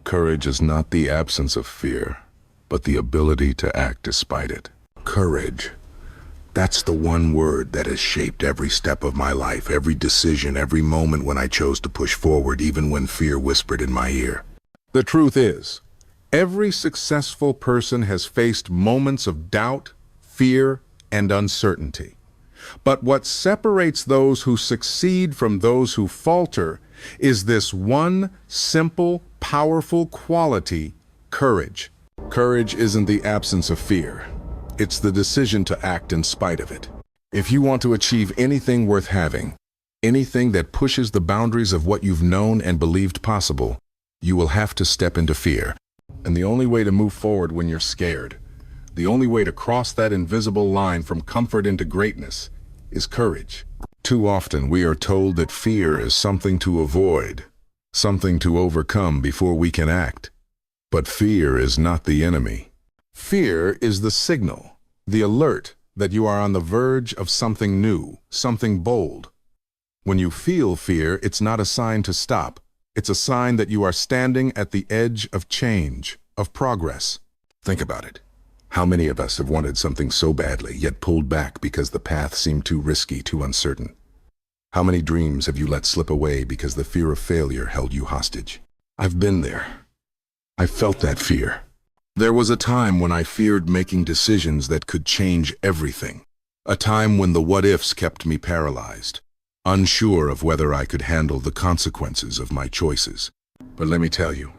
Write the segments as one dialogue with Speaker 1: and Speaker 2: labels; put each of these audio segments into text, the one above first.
Speaker 1: Courage is not the absence of fear, but the ability to act despite it. Courage. That's the one word that has shaped every step of my life, every decision, every moment when I chose to push forward, even when fear whispered in my ear. The truth is, every successful person has faced moments of doubt, fear, and uncertainty. But what separates those who succeed from those who falter is this one simple, powerful quality: courage. Courage isn't the absence of fear. It's the decision to act in spite of it. If you want to achieve anything worth having, anything that pushes the boundaries of what you've known and believed possible, you will have to step into fear. And the only way to move forward when you're scared, the only way to cross that invisible line from comfort into greatness, is courage. Too often we are told that fear is something to avoid, something to overcome before we can act. But fear is not the enemy. Fear is the signal, the alert that you are on the verge of something new, something bold. When you feel fear, it's not a sign to stop. It's a sign that you are standing at the edge of change, of progress. Think about it. How many of us have wanted something so badly, yet pulled back because the path seemed too risky, too uncertain? How many dreams have you let slip away because the fear of failure held you hostage? I've been there. I felt that fear. There was a time when I feared making decisions that could change everything. A time when the what-ifs kept me paralyzed, unsure of whether I could handle the consequences of my choices. But let me tell you,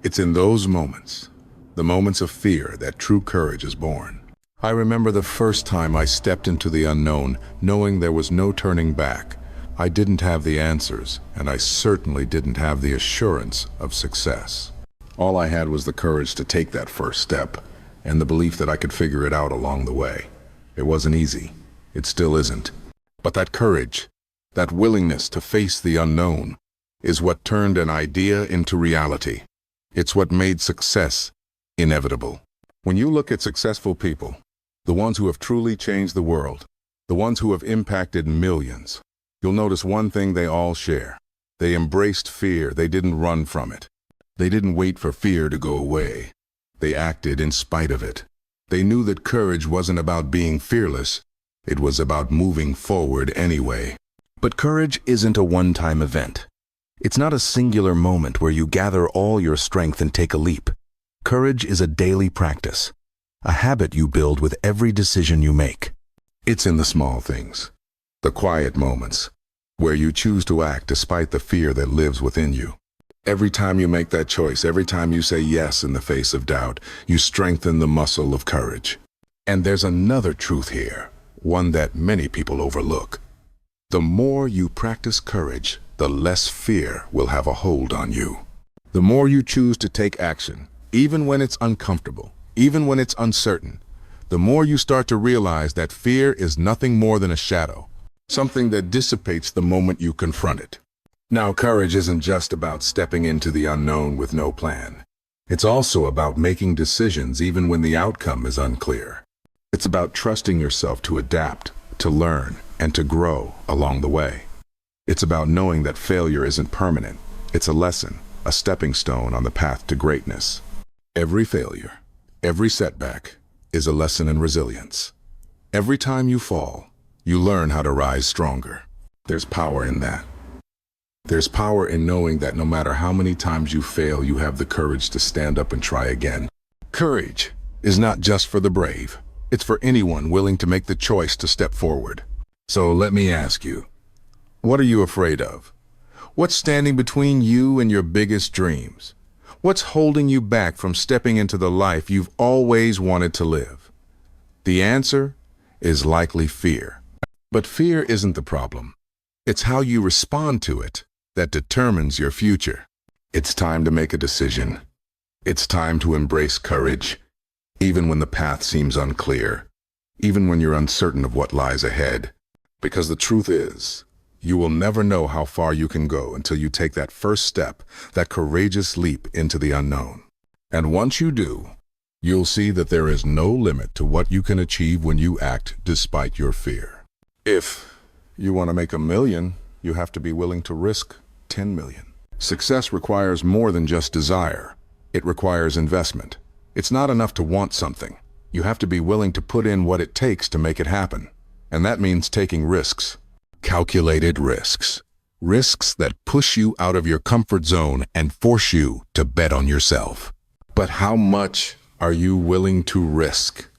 Speaker 1: it's in those moments, the moments of fear, that true courage is born. I remember the first time I stepped into the unknown, knowing there was no turning back. I didn't have the answers, and I certainly didn't have the assurance of success. All I had was the courage to take that first step, and the belief that I could figure it out along the way. It wasn't easy. It still isn't. But that courage, that willingness to face the unknown, is what turned an idea into reality. It's what made success inevitable. When you look at successful people, the ones who have truly changed the world, the ones who have impacted millions, you'll notice one thing they all share. They embraced fear. They didn't run from it. They didn't wait for fear to go away. They acted in spite of it. They knew that courage wasn't about being fearless. It was about moving forward anyway. But courage isn't a one-time event. It's not a singular moment where you gather all your strength and take a leap. Courage is a daily practice, a habit you build with every decision you make. It's in the small things, the quiet moments, where you choose to act despite the fear that lives within you. Every time you make that choice, every time you say yes in the face of doubt, you strengthen the muscle of courage. And there's another truth here, one that many people overlook. The more you practice courage, the less fear will have a hold on you. The more you choose to take action, even when it's uncomfortable, even when it's uncertain, the more you start to realize that fear is nothing more than a shadow, something that dissipates the moment you confront it. Now, courage isn't just about stepping into the unknown with no plan. It's also about making decisions even when the outcome is unclear. It's about trusting yourself to adapt, to learn, and to grow along the way. It's about knowing that failure isn't permanent. It's a lesson, a stepping stone on the path to greatness. Every failure, every setback, is a lesson in resilience. Every time you fall, you learn how to rise stronger. There's power in that. There's power in knowing that no matter how many times you fail, you have the courage to stand up and try again. Courage is not just for the brave. It's for anyone willing to make the choice to step forward. So let me ask you, what are you afraid of? What's standing between you and your biggest dreams? What's holding you back from stepping into the life you've always wanted to live? The answer is likely fear. But fear isn't the problem. It's how you respond to it that determines your future. It's time to make a decision. It's time to embrace courage, even when the path seems unclear, even when you're uncertain of what lies ahead. Because the truth is, you will never know how far you can go until you take that first step, that courageous leap into the unknown. And once you do, you'll see that there is no limit to what you can achieve when you act despite your fear. If you want to make $1 million, you have to be willing to risk 10 million. Success requires more than just desire. It requires investment. It's not enough to want something. You have to be willing to put in what it takes to make it happen. And that means taking risks. Calculated risks. Risks that push you out of your comfort zone and force you to bet on yourself. But how much are you willing to risk?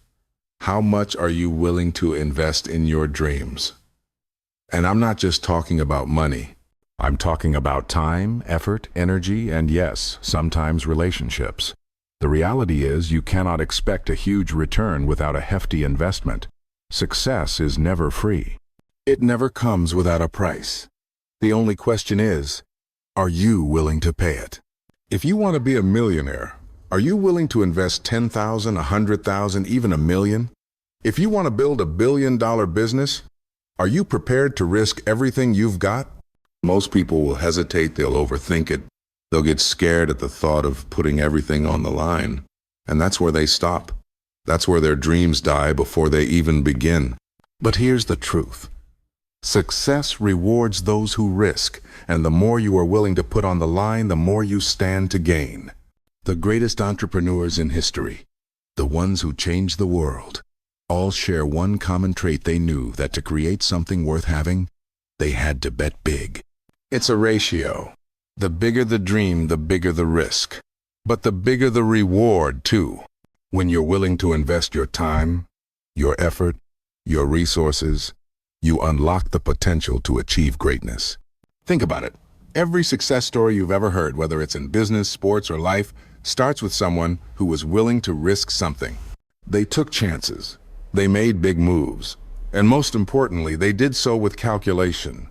Speaker 1: How much are you willing to invest in your dreams? And I'm not just talking about money. I'm talking about time, effort, energy, and yes, sometimes relationships. The reality is you cannot expect a huge return without a hefty investment. Success is never free. It never comes without a price. The only question is, are you willing to pay it? If you want to be a millionaire, are you willing to invest 10,000, 100,000, even $1 million? If you want to build $1 billion business, are you prepared to risk everything you've got? Most people will hesitate, they'll overthink it. They'll get scared at the thought of putting everything on the line. And that's where they stop. That's where their dreams die before they even begin. But here's the truth. Success rewards those who risk, and the more you are willing to put on the line, the more you stand to gain. The greatest entrepreneurs in history, the ones who changed the world, all share one common trait. They knew that to create something worth having, they had to bet big. It's a ratio. The bigger the dream, the bigger the risk. But the bigger the reward, too. When you're willing to invest your time, your effort, your resources, you unlock the potential to achieve greatness. Think about it. Every success story you've ever heard, whether it's in business, sports, or life, starts with someone who was willing to risk something. They took chances. They made big moves. And most importantly, they did so with calculation.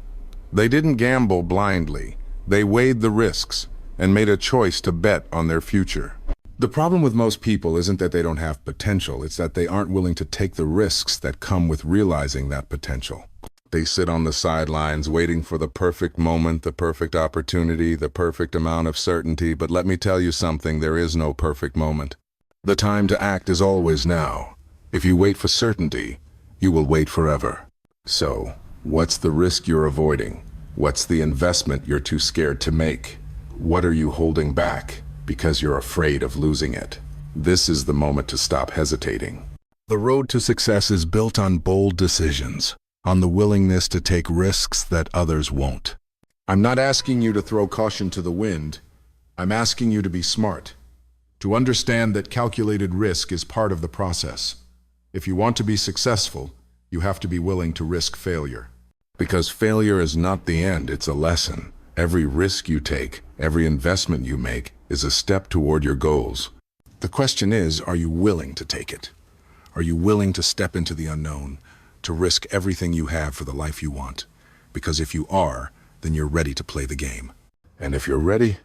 Speaker 1: They didn't gamble blindly. They weighed the risks and made a choice to bet on their future. The problem with most people isn't that they don't have potential, it's that they aren't willing to take the risks that come with realizing that potential. They sit on the sidelines waiting for the perfect moment, the perfect opportunity, the perfect amount of certainty, but let me tell you something, there is no perfect moment. The time to act is always now. If you wait for certainty, you will wait forever. So, what's the risk you're avoiding? What's the investment you're too scared to make? What are you holding back because you're afraid of losing it? This is the moment to stop hesitating. The road to success is built on bold decisions, on the willingness to take risks that others won't. I'm not asking you to throw caution to the wind. I'm asking you to be smart, to understand that calculated risk is part of the process. If you want to be successful, you have to be willing to risk failure. Because failure is not the end, it's a lesson. Every risk you take, every investment you make, is a step toward your goals. The question is, are you willing to take it? Are you willing to step into the unknown, to risk everything you have for the life you want? Because if you are, then you're ready to play the game. And if you're ready,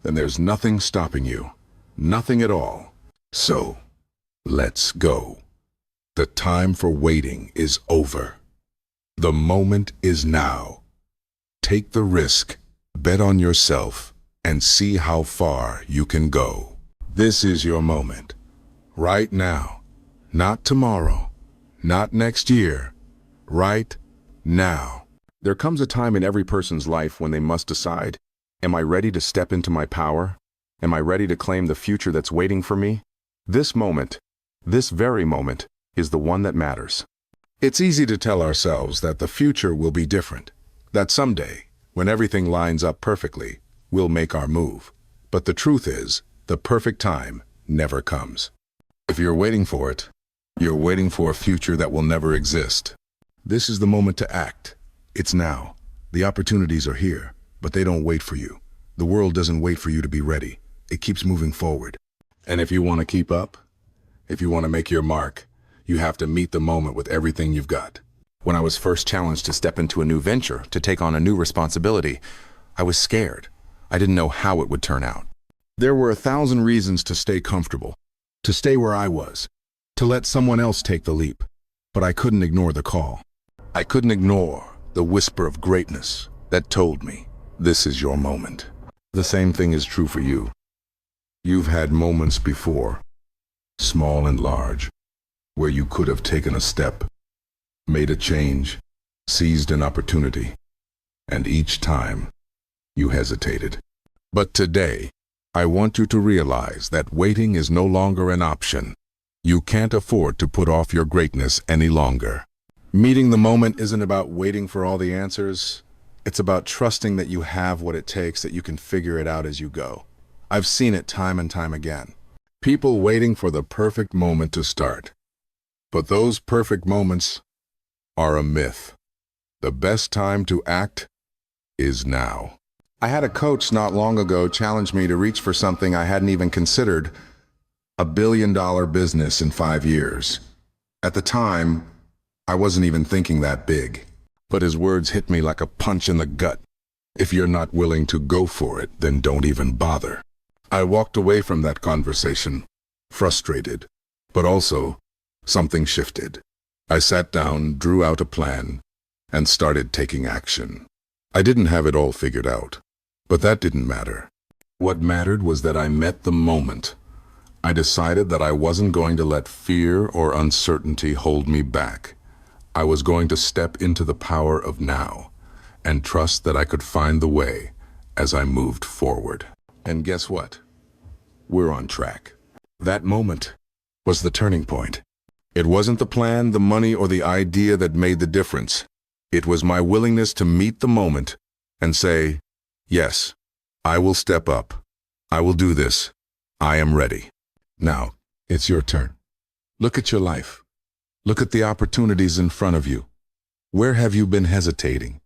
Speaker 1: then there's nothing stopping you. Nothing at all. So, let's go. The time for waiting is over. The moment is now. Take the risk, bet on yourself, and see how far you can go. This is your moment. Right now. Not tomorrow. Not next year. Right now. There comes a time in every person's life when they must decide, am I ready to step into my power? Am I ready to claim the future that's waiting for me? This moment, this very moment, is the one that matters. It's easy to tell ourselves that the future will be different, that someday, when everything lines up perfectly, we'll make our move. But the truth is, the perfect time never comes. If you're waiting for it, you're waiting for a future that will never exist. This is the moment to act. It's now. The opportunities are here, but they don't wait for you. The world doesn't wait for you to be ready. It keeps moving forward. And if you want to keep up, if you want to make your mark, you have to meet the moment with everything you've got. When I was first challenged to step into a new venture, to take on a new responsibility, I was scared. I didn't know how it would turn out. There were 1,000 reasons to stay comfortable, to stay where I was, to let someone else take the leap. But I couldn't ignore the call. I couldn't ignore the whisper of greatness that told me, this is your moment. The same thing is true for you. You've had moments before, small and large, where you could have taken a step, made a change, seized an opportunity, and each time you hesitated. But today, I want you to realize that waiting is no longer an option. You can't afford to put off your greatness any longer. Meeting the moment isn't about waiting for all the answers. It's about trusting that you have what it takes, that you can figure it out as you go. I've seen it time and time again. People waiting for the perfect moment to start. But those perfect moments are a myth. The best time to act is now. I had a coach not long ago challenge me to reach for something I hadn't even considered, $1 billion business in 5 years. At the time, I wasn't even thinking that big. But his words hit me like a punch in the gut. If you're not willing to go for it, then don't even bother. I walked away from that conversation, frustrated, but also something shifted. I sat down, drew out a plan, and started taking action. I didn't have it all figured out, but that didn't matter. What mattered was that I met the moment. I decided that I wasn't going to let fear or uncertainty hold me back. I was going to step into the power of now and trust that I could find the way as I moved forward. And guess what? We're on track. That moment was the turning point. It wasn't the plan, the money, or the idea that made the difference. It was my willingness to meet the moment and say, yes, I will step up. I will do this. I am ready. Now, it's your turn. Look at your life. Look at the opportunities in front of you. Where have you been hesitating?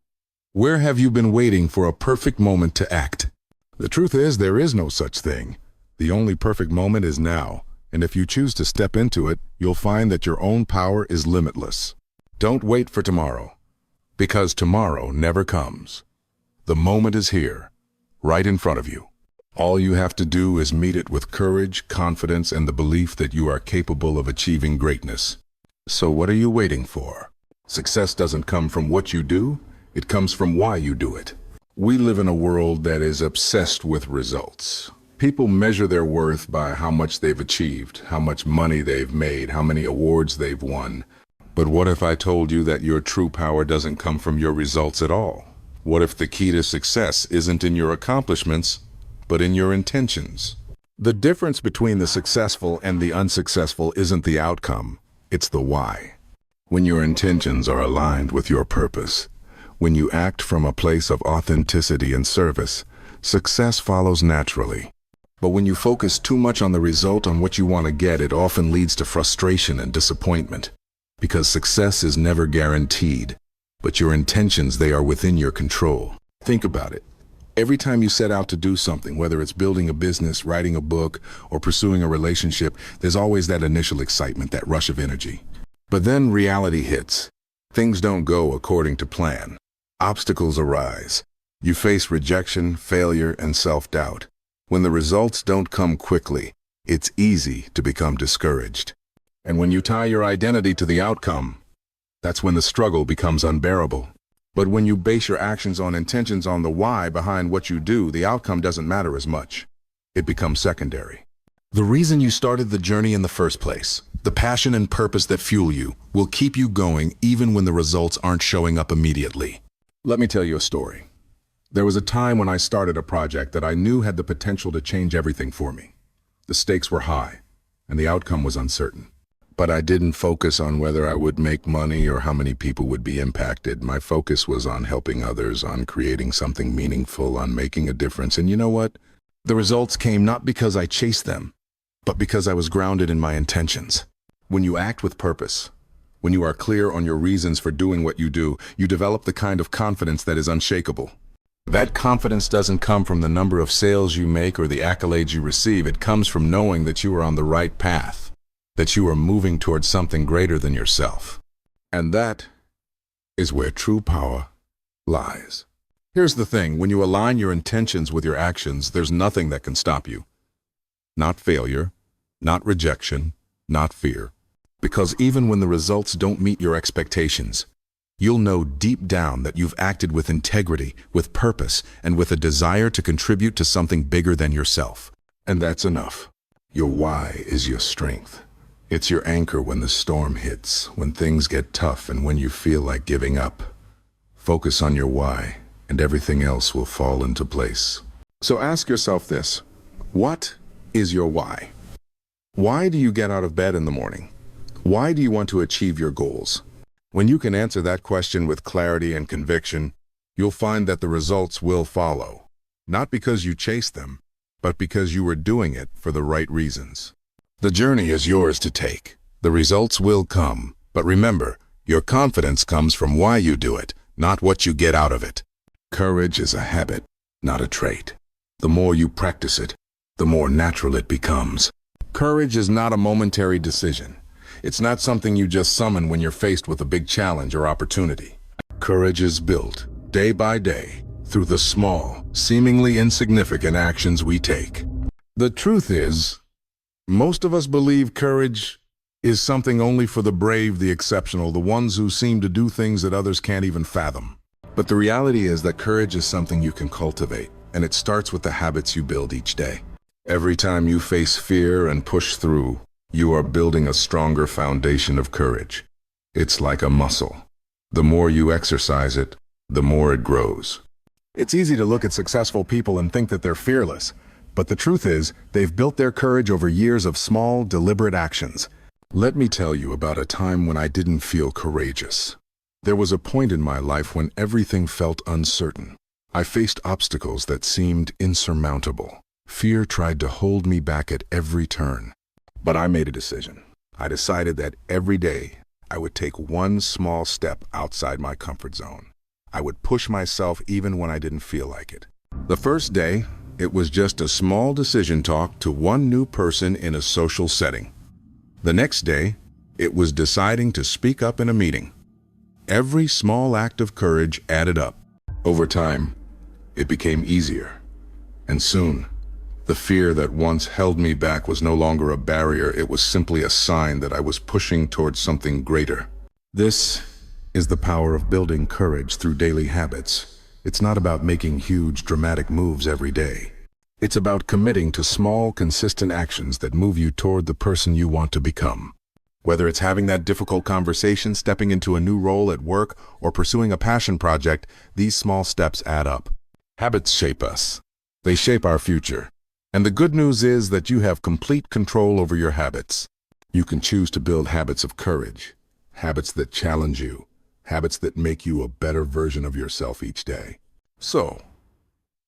Speaker 1: Where have you been waiting for a perfect moment to act? The truth is, there is no such thing. The only perfect moment is now, and if you choose to step into it, you'll find that your own power is limitless. Don't wait for tomorrow, because tomorrow never comes. The moment is here, right in front of you. All you have to do is meet it with courage, confidence, and the belief that you are capable of achieving greatness. So what are you waiting for? Success doesn't come from what you do, it comes from why you do it. We live in a world that is obsessed with results. People measure their worth by how much they've achieved, how much money they've made, how many awards they've won. But what if I told you that your true power doesn't come from your results at all? What if the key to success isn't in your accomplishments, but in your intentions? The difference between the successful and the unsuccessful isn't the outcome, it's the why. When your intentions are aligned with your purpose, when you act from a place of authenticity and service, success follows naturally. But when you focus too much on the result, on what you want to get, it often leads to frustration and disappointment. Because success is never guaranteed, but your intentions, they are within your control. Think about it. Every time you set out to do something, whether it's building a business, writing a book, or pursuing a relationship, there's always that initial excitement, that rush of energy. But then reality hits. Things don't go according to plan. Obstacles arise. You face rejection, failure, and self-doubt. When the results don't come quickly, it's easy to become discouraged. And when you tie your identity to the outcome, that's when the struggle becomes unbearable. But when you base your actions on intentions, on the why behind what you do, the outcome doesn't matter as much. It becomes secondary. The reason you started the journey in the first place, the passion and purpose that fuel you, will keep you going even when the results aren't showing up immediately. Let me tell you a story. There was a time when I started a project that I knew had the potential to change everything for me. The stakes were high, and the outcome was uncertain. But I didn't focus on whether I would make money or how many people would be impacted. My focus was on helping others, on creating something meaningful, on making a difference. And you know what? The results came not because I chased them, but because I was grounded in my intentions. When you act with purpose, when you are clear on your reasons for doing what you do, you develop the kind of confidence that is unshakable. That confidence doesn't come from the number of sales you make or the accolades you receive. It comes from knowing that you are on the right path, that you are moving towards something greater than yourself. And that is where true power lies. Here's the thing, when you align your intentions with your actions, there's nothing that can stop you. Not failure, not rejection, not fear. Because even when the results don't meet your expectations, you'll know deep down that you've acted with integrity, with purpose, and with a desire to contribute to something bigger than yourself. And that's enough. Your why is your strength. It's your anchor when the storm hits, when things get tough, and when you feel like giving up. Focus on your why, and everything else will fall into place. So ask yourself this: What is your why? Why do you get out of bed in the morning? Why do you want to achieve your goals? When you can answer that question with clarity and conviction, you'll find that the results will follow. Not because you chased them, but because you were doing it for the right reasons. The journey is yours to take. The results will come. But remember, your confidence comes from why you do it, not what you get out of it. Courage is a habit, not a trait. The more you practice it, the more natural it becomes. Courage is not a momentary decision. It's not something you just summon when you're faced with a big challenge or opportunity. Courage is built, day by day, through the small, seemingly insignificant actions we take. The truth is, most of us believe courage is something only for the brave, the exceptional, the ones who seem to do things that others can't even fathom. But the reality is that courage is something you can cultivate, and it starts with the habits you build each day. Every time you face fear and push through, you are building a stronger foundation of courage. It's like a muscle. The more you exercise it, the more it grows. It's easy to look at successful people and think that they're fearless, but the truth is, they've built their courage over years of small, deliberate actions. Let me tell you about a time when I didn't feel courageous. There was a point in my life when everything felt uncertain. I faced obstacles that seemed insurmountable. Fear tried to hold me back at every turn. But I made a decision. I decided that every day I would take one small step outside my comfort zone. I would push myself even when I didn't feel like it. The first day, it was just a small decision talk to one new person in a social setting. The next day, it was deciding to speak up in a meeting. Every small act of courage added up. Over time, it became easier. And soon, the fear that once held me back was no longer a barrier, it was simply a sign that I was pushing towards something greater. This is the power of building courage through daily habits. It's not about making huge, dramatic moves every day. It's about committing to small, consistent actions that move you toward the person you want to become. Whether it's having that difficult conversation, stepping into a new role at work, or pursuing a passion project, these small steps add up. Habits shape us. They shape our future. And the good news is that you have complete control over your habits. You can choose to build habits of courage, habits that challenge you, habits that make you a better version of yourself each day. So,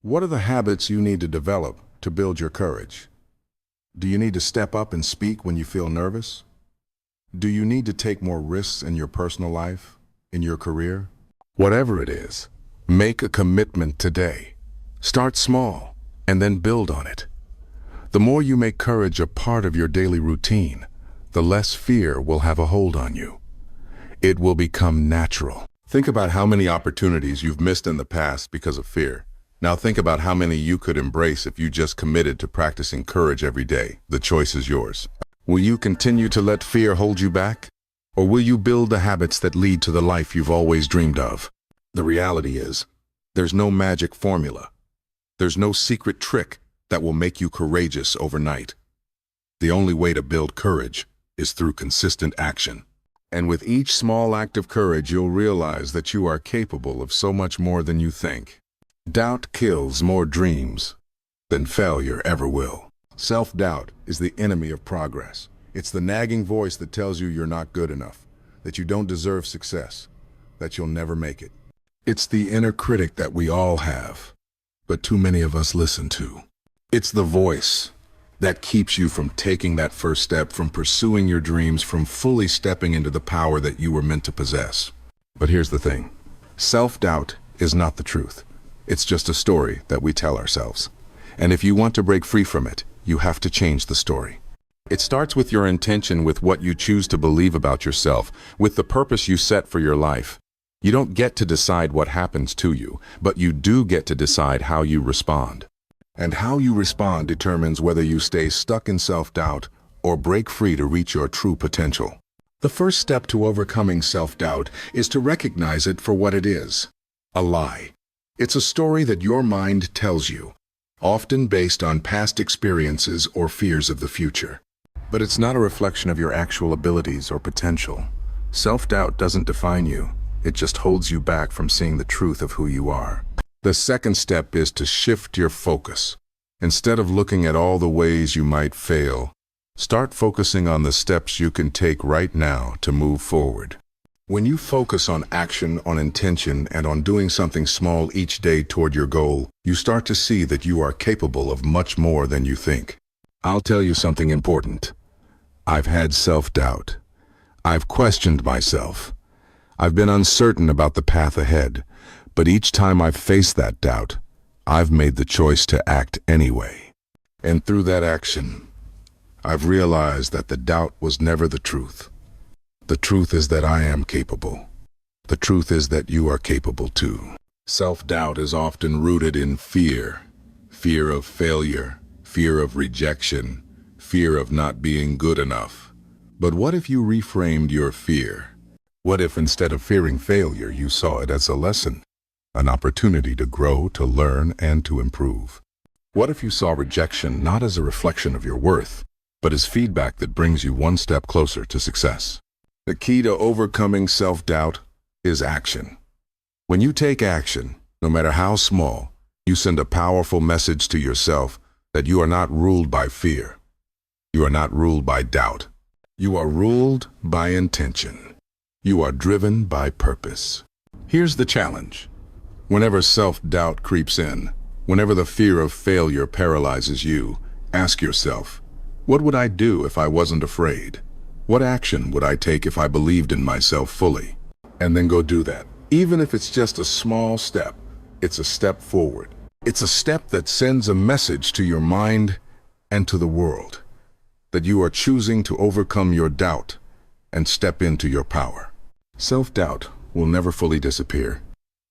Speaker 1: what are the habits you need to develop to build your courage? Do you need to step up and speak when you feel nervous? Do you need to take more risks in your personal life, in your career? Whatever it is, make a commitment today. Start small, and then build on it. The more you make courage a part of your daily routine, the less fear will have a hold on you. It will become natural. Think about how many opportunities you've missed in the past because of fear. Now think about how many you could embrace if you just committed to practicing courage every day. The choice is yours. Will you continue to let fear hold you back? Or will you build the habits that lead to the life you've always dreamed of? The reality is, there's no magic formula. There's no secret trick that will make you courageous overnight. The only way to build courage is through consistent action. And with each small act of courage, you'll realize that you are capable of so much more than you think. Doubt kills more dreams than failure ever will. Self-doubt is the enemy of progress. It's the nagging voice that tells you you're not good enough, that you don't deserve success, that you'll never make it. It's the inner critic that we all have, but too many of us listen to. It's the voice that keeps you from taking that first step, from pursuing your dreams, from fully stepping into the power that you were meant to possess. But here's the thing. Self-doubt is not the truth. It's just a story that we tell ourselves. And if you want to break free from it, you have to change the story. It starts with your intention, with what you choose to believe about yourself, with the purpose you set for your life. You don't get to decide what happens to you, but you do get to decide how you respond. And how you respond determines whether you stay stuck in self-doubt or break free to reach your true potential. The first step to overcoming self-doubt is to recognize it for what it is: a lie. It's a story that your mind tells you, often based on past experiences or fears of the future. But it's not a reflection of your actual abilities or potential. Self-doubt doesn't define you. It just holds you back from seeing the truth of who you are. The second step is to shift your focus. Instead of looking at all the ways you might fail, start focusing on the steps you can take right now to move forward. When you focus on action, on intention, and on doing something small each day toward your goal, you start to see that you are capable of much more than you think. I'll tell you something important. I've had self-doubt. I've questioned myself. I've been uncertain about the path ahead, but each time I've faced that doubt, I've made the choice to act anyway. And through that action, I've realized that the doubt was never the truth. The truth is that I am capable. The truth is that you are capable too. Self-doubt is often rooted in fear. Fear of failure, fear of rejection, fear of not being good enough. But what if you reframed your fear? What if instead of fearing failure, you saw it as a lesson, an opportunity to grow, to learn, and to improve? What if you saw rejection not as a reflection of your worth, but as feedback that brings you one step closer to success? The key to overcoming self-doubt is action. When you take action, no matter how small, you send a powerful message to yourself that you are not ruled by fear. You are not ruled by doubt. You are ruled by intention. You are driven by purpose. Here's the challenge. Whenever self-doubt creeps in, whenever the fear of failure paralyzes you, ask yourself, what would I do if I wasn't afraid? What action would I take if I believed in myself fully? And then go do that. Even if it's just a small step, it's a step forward. It's a step that sends a message to your mind and to the world that you are choosing to overcome your doubt and step into your power. Self-doubt will never fully disappear.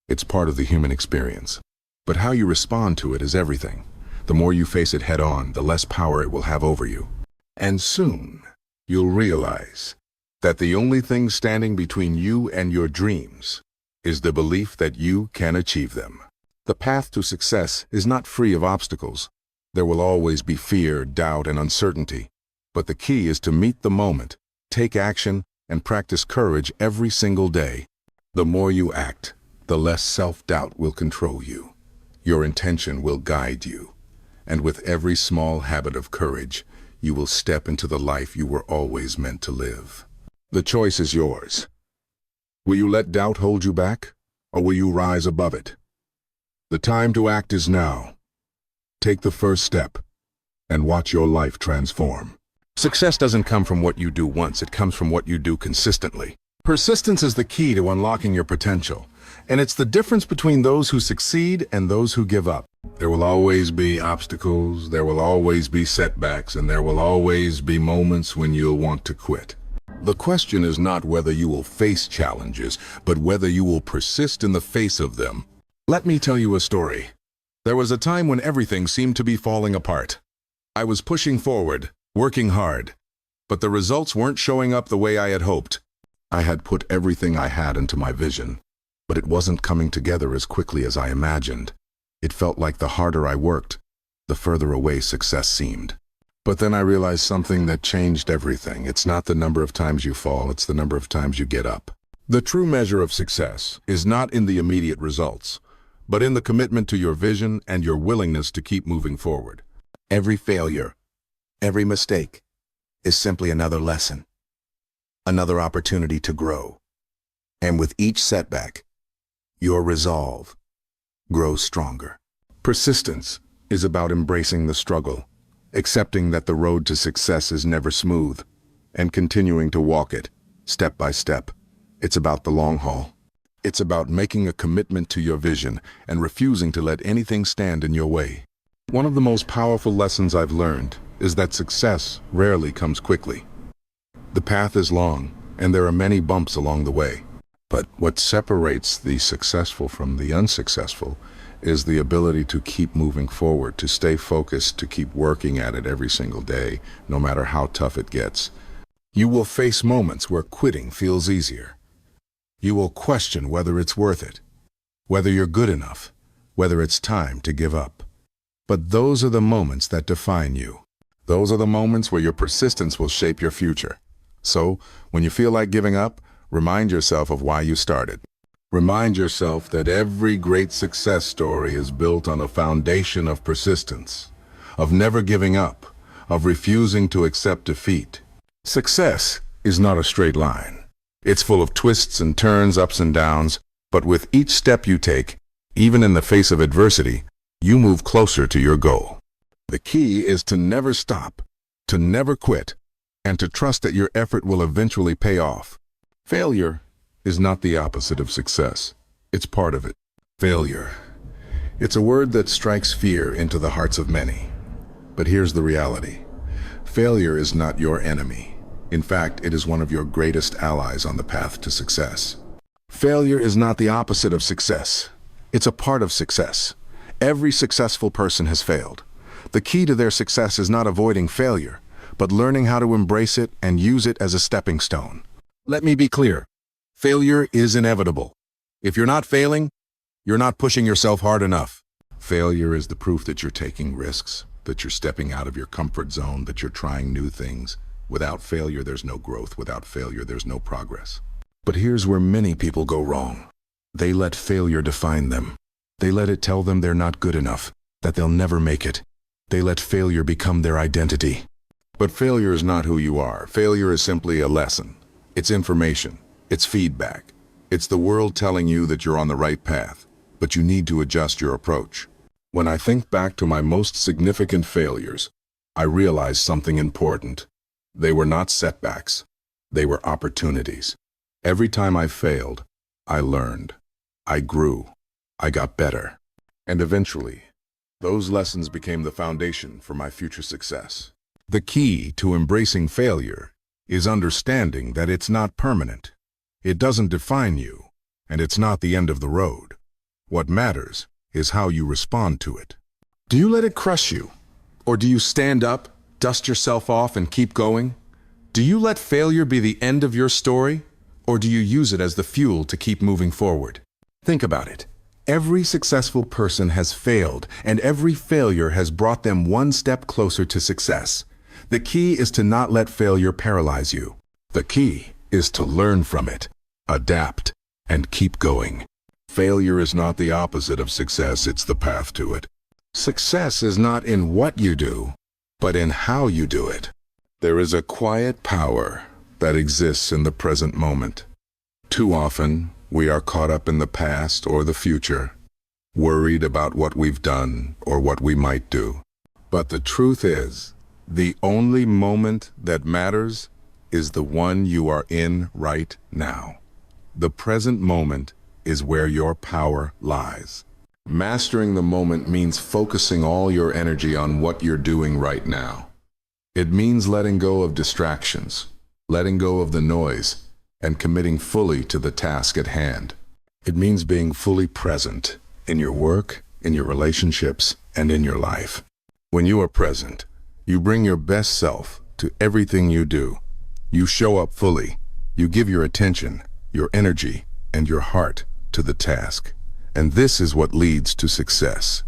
Speaker 1: It's part of the human experience. But how you respond to it is everything. The more you face it head on, the less power it will have over you. And soon, you'll realize that the only thing standing between you and your dreams is the belief that you can achieve them. The path to success is not free of obstacles. There will always be fear, doubt, and uncertainty. But the key is to meet the moment, take action, and practice courage every single day. The more you act, the less self-doubt will control you. Your intention will guide you. And with every small habit of courage, you will step into the life you were always meant to live. The choice is yours. Will you let doubt hold you back, or will you rise above it? The time to act is now. Take the first step and watch your life transform. Success doesn't come from what you do once, it comes from what you do consistently. Persistence is the key to unlocking your potential, and it's the difference between those who succeed and those who give up. There will always be obstacles, there will always be setbacks, and there will always be moments when you'll want to quit. The question is not whether you will face challenges, but whether you will persist in the face of them. Let me tell you a story. There was a time when everything seemed to be falling apart. I was pushing forward, working hard, but the results weren't showing up the way I had hoped. I had put everything I had into my vision, but it wasn't coming together as quickly as I imagined. It felt like the harder I worked, the further away success seemed. But then I realized something that changed everything. It's not the number of times you fall, it's the number of times you get up. The true measure of success is not in the immediate results, but in the commitment to your vision and your willingness to keep moving forward. Every failure, every mistake, is simply another lesson, another opportunity to grow. And with each setback, your resolve grows stronger. Persistence is about embracing the struggle, accepting that the road to success is never smooth, and continuing to walk it, step by step. It's about the long haul. It's about making a commitment to your vision and refusing to let anything stand in your way. One of the most powerful lessons I've learned is that success rarely comes quickly. The path is long, and there are many bumps along the way. But what separates the successful from the unsuccessful is the ability to keep moving forward, to stay focused, to keep working at it every single day, no matter how tough it gets. You will face moments where quitting feels easier. You will question whether it's worth it, whether you're good enough, whether it's time to give up. But those are the moments that define you. Those are the moments where your persistence will shape your future. So, when you feel like giving up, remind yourself of why you started. Remind yourself that every great success story is built on a foundation of persistence, of never giving up, of refusing to accept defeat. Success is not a straight line. It's full of twists and turns, ups and downs, but with each step you take, even in the face of adversity, you move closer to your goal. The key is to never stop, to never quit, and to trust that your effort will eventually pay off. Failure is not the opposite of success. It's part of it. Failure. It's a word that strikes fear into the hearts of many. But here's the reality. Failure is not your enemy. In fact, it is one of your greatest allies on the path to success. Failure is not the opposite of success. It's a part of success. Every successful person has failed. The key to their success is not avoiding failure, but learning how to embrace it and use it as a stepping stone. Let me be clear. Failure is inevitable. If you're not failing, you're not pushing yourself hard enough. Failure is the proof that you're taking risks, that you're stepping out of your comfort zone, that you're trying new things. Without failure, there's no growth. Without failure, there's no progress. But here's where many people go wrong. They let failure define them. They let it tell them they're not good enough, that they'll never make it. They let failure become their identity. But failure is not who you are. Failure is simply a lesson. It's information. It's feedback. It's the world telling you that you're on the right path, but you need to adjust your approach. When I think back to my most significant failures, I realize something important. They were not setbacks. They were opportunities. Every time I failed, I learned. I grew. I got better. And eventually, those lessons became the foundation for my future success. The key to embracing failure is understanding that it's not permanent. It doesn't define you, and it's not the end of the road. What matters is how you respond to it. Do you let it crush you? Or do you stand up, dust yourself off, and keep going? Do you let failure be the end of your story? Or do you use it as the fuel to keep moving forward? Think about it. Every successful person has failed, and every failure has brought them one step closer to success. The key is to not let failure paralyze you. The key is to learn from it, adapt, and keep going. Failure is not the opposite of success, it's the path to it. Success is not in what you do, but in how you do it. There is a quiet power that exists in the present moment. Too often, we are caught up in the past or the future, worried about what we've done or what we might do. But the truth is, the only moment that matters is the one you are in right now. The present moment is where your power lies. Mastering the moment means focusing all your energy on what you're doing right now. It means letting go of distractions, letting go of the noise, and committing fully to the task at hand. It means being fully present in your work, in your relationships, and in your life. When you are present, you bring your best self to everything you do. You show up fully. You give your attention, your energy, and your heart to the task. And this is what leads to success.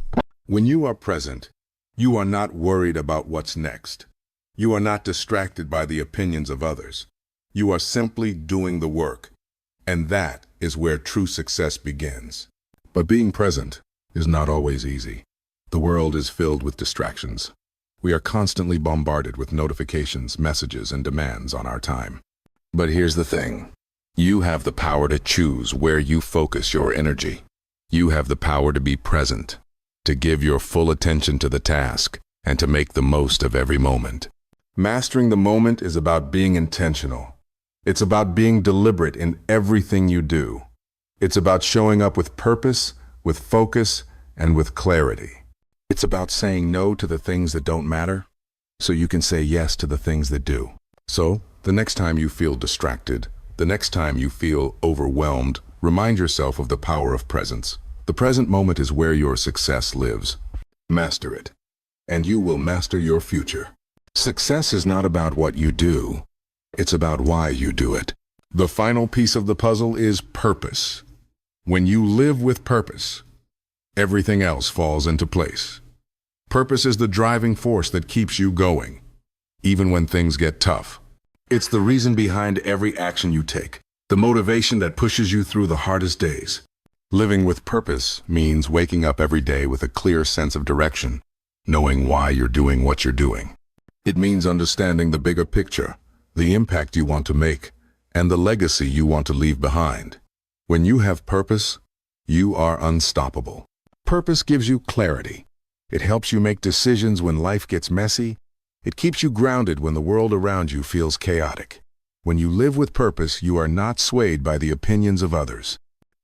Speaker 1: When you are present, you are not worried about what's next. You are not distracted by the opinions of others. You are simply doing the work. And that is where true success begins. But being present is not always easy. The world is filled with distractions. We are constantly bombarded with notifications, messages, and demands on our time. But here's the thing. You have the power to choose where you focus your energy. You have the power to be present, to give your full attention to the task, and to make the most of every moment. Mastering the moment is about being intentional. It's about being deliberate in everything you do. It's about showing up with purpose, with focus, and with clarity. It's about saying no to the things that don't matter, so you can say yes to the things that do. So, the next time you feel distracted, the next time you feel overwhelmed, remind yourself of the power of presence. The present moment is where your success lives. Master it, and you will master your future. Success is not about what you do. It's about why you do it. The final piece of the puzzle is purpose. When you live with purpose, everything else falls into place. Purpose is the driving force that keeps you going, even when things get tough. It's the reason behind every action you take, the motivation that pushes you through the hardest days. Living with purpose means waking up every day with a clear sense of direction, knowing why you're doing what you're doing. It means understanding the bigger picture, the impact you want to make, and the legacy you want to leave behind. When you have purpose, you are unstoppable. Purpose gives you clarity. It helps you make decisions when life gets messy. It keeps you grounded when the world around you feels chaotic. When you live with purpose, you are not swayed by the opinions of others.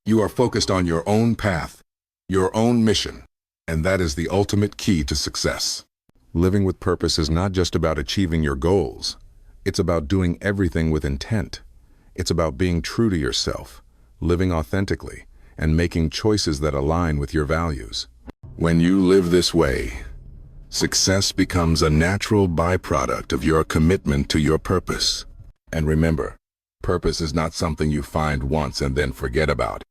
Speaker 1: You are focused on your own path, your own mission, and that is the ultimate key to success. Living with purpose is not just about achieving your goals. It's about doing everything with intent. It's about being true to yourself, living authentically, and making choices that align with your values. When you live this way, success becomes a natural byproduct of your commitment to your purpose. And remember, purpose is not something you find once and then forget about.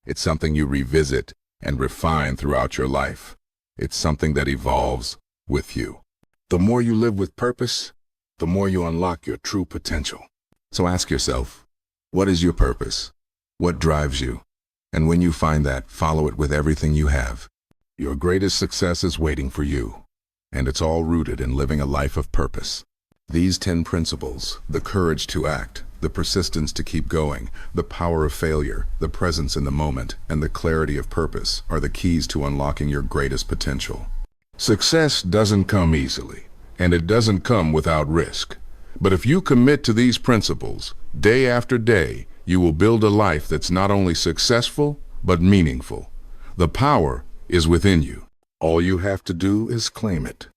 Speaker 1: It's something you revisit and refine throughout your life. It's something that evolves with you. The more you live with purpose, the more you unlock your true potential. So ask yourself, what is your purpose? What drives you? And when you find that, follow it with everything you have. Your greatest success is waiting for you, and it's all rooted in living a life of purpose. These 10 principles, the courage to act, the persistence to keep going, the power of failure, the presence in the moment, and the clarity of purpose are the keys to unlocking your greatest potential. Success doesn't come easily, and it doesn't come without risk. But if you commit to these principles, day after day, you will build a life that's not only successful, but meaningful. The power is within you. All you have to do is claim it.